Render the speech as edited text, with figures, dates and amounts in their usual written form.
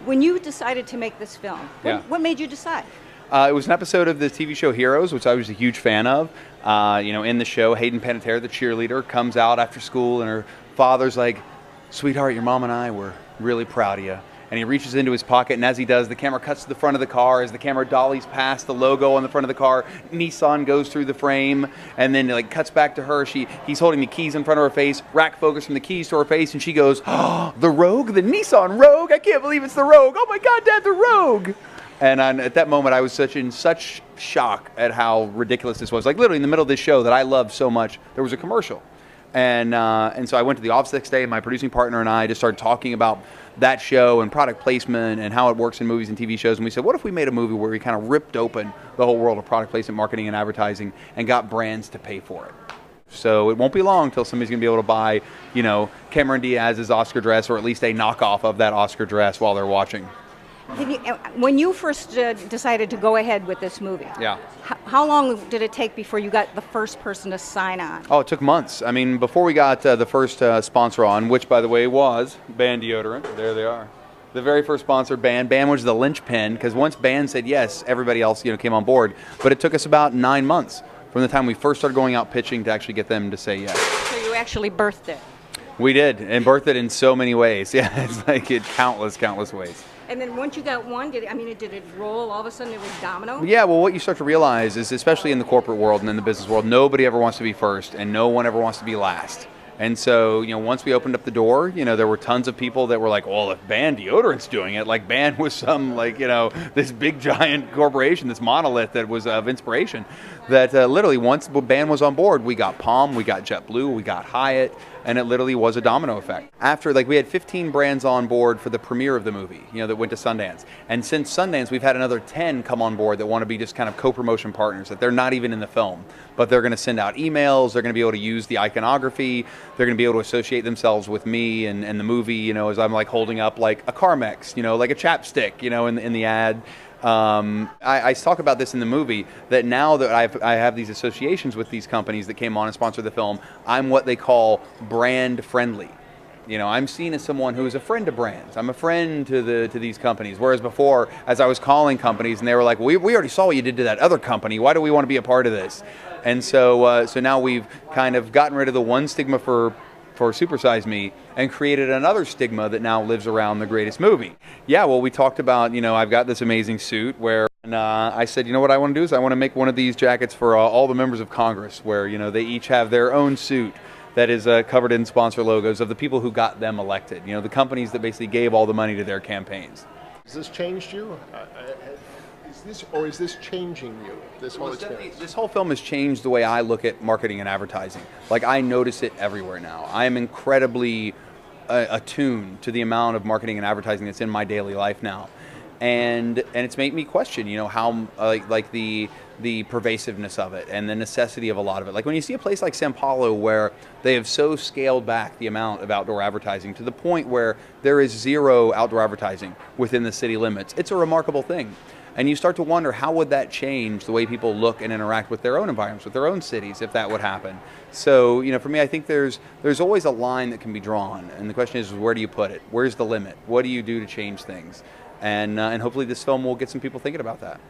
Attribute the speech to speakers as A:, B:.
A: When you decided to make this film, what made you decide?
B: It was an episode of the TV show Heroes, which I was a huge fan of. In the show, Hayden Panettiere, the cheerleader, comes out after school, and her father's like, "Sweetheart, your mom and I were really proud of you." And he reaches into his pocket, and as he does, the camera cuts to the front of the car. As the camera dollies past the logo on the front of the car, Nissan goes through the frame, and then it cuts back to her. He's holding the keys in front of her face, rack focus from the keys to her face, and she goes, "Oh, the Rogue, the Nissan Rogue! I can't believe it's the Rogue! Oh my God, Dad, the Rogue!" And at that moment, I was in such shock at how ridiculous this was. Like literally in the middle of this show that I loved so much, there was a commercial. And so I went to the office the next day, and my producing partner and I just started talking about that show and product placement and how it works in movies and TV shows. And we said, what if we made a movie where we kind of ripped open the whole world of product placement, marketing, and advertising and got brands to pay for it? So it won't be long till somebody's going to be able to buy, Cameron Diaz's Oscar dress, or at least a knockoff of that Oscar dress while they're watching.
A: When you first decided to go ahead with this movie, how long did it take before you got the first person to sign on?
B: Oh, it took months. I mean, before we got the first sponsor on, which, by the way, was Band Deodorant. There they are. The very first sponsor, Band. Band was the linchpin, because once Band said yes, everybody else came on board. But it took us about 9 months from the time we first started going out pitching to actually get them to say yes.
A: So you actually birthed it?
B: We did, and birthed it in so many ways. Yeah, it's like in countless ways.
A: And then once you got one, did it roll? All of a sudden it was domino?
B: Yeah, well, what you start to realize is, especially in the corporate world and in the business world, nobody ever wants to be first, and no one ever wants to be last. And so, once we opened up the door, there were tons of people that were like, well, if Band Deodorant's doing it, like Band was some, this big giant corporation, this monolith that was of inspiration, that literally once Band was on board, we got Palm, we got JetBlue, we got Hyatt, and it literally was a domino effect. After, we had 15 brands on board for the premiere of the movie, that went to Sundance. And since Sundance, we've had another 10 come on board that want to be just kind of co-promotion partners, that they're not even in the film, but they're going to send out emails, they're going to be able to use the iconography, they're going to be able to associate themselves with me and the movie, as I'm holding up a Carmex, like a chapstick, in the ad. I talk about this in the movie, that now that I have these associations with these companies that came on and sponsored the film, I'm what they call brand friendly. I'm seen as someone who is a friend to brands. I'm a friend to these companies. Whereas before, as I was calling companies, and they were like, we already saw what you did to that other company. Why do we want to be a part of this? And so now we've kind of gotten rid of the one stigma for Supersize Me and created another stigma that now lives around the greatest movie. Yeah, well, we talked about, I've got this amazing suit where I said, what I want to do is I want to make one of these jackets for all the members of Congress where, they each have their own suit that is covered in sponsor logos of the people who got them elected, the companies that basically gave all the money to their campaigns.
C: Has this changed you? Is this changing you, this whole experience?
B: This whole film has changed the way I look at marketing and advertising. I notice it everywhere now. I am incredibly attuned to the amount of marketing and advertising that's in my daily life now. And it's made me question, how the pervasiveness of it and the necessity of a lot of it. When you see a place like Sao Paulo where they have so scaled back the amount of outdoor advertising to the point where there is zero outdoor advertising within the city limits, it's a remarkable thing. And you start to wonder, how would that change the way people look and interact with their own environments, with their own cities, if that would happen? So, for me, I think there's always a line that can be drawn. And the question is, where do you put it? Where's the limit? What do you do to change things? And hopefully this film will get some people thinking about that.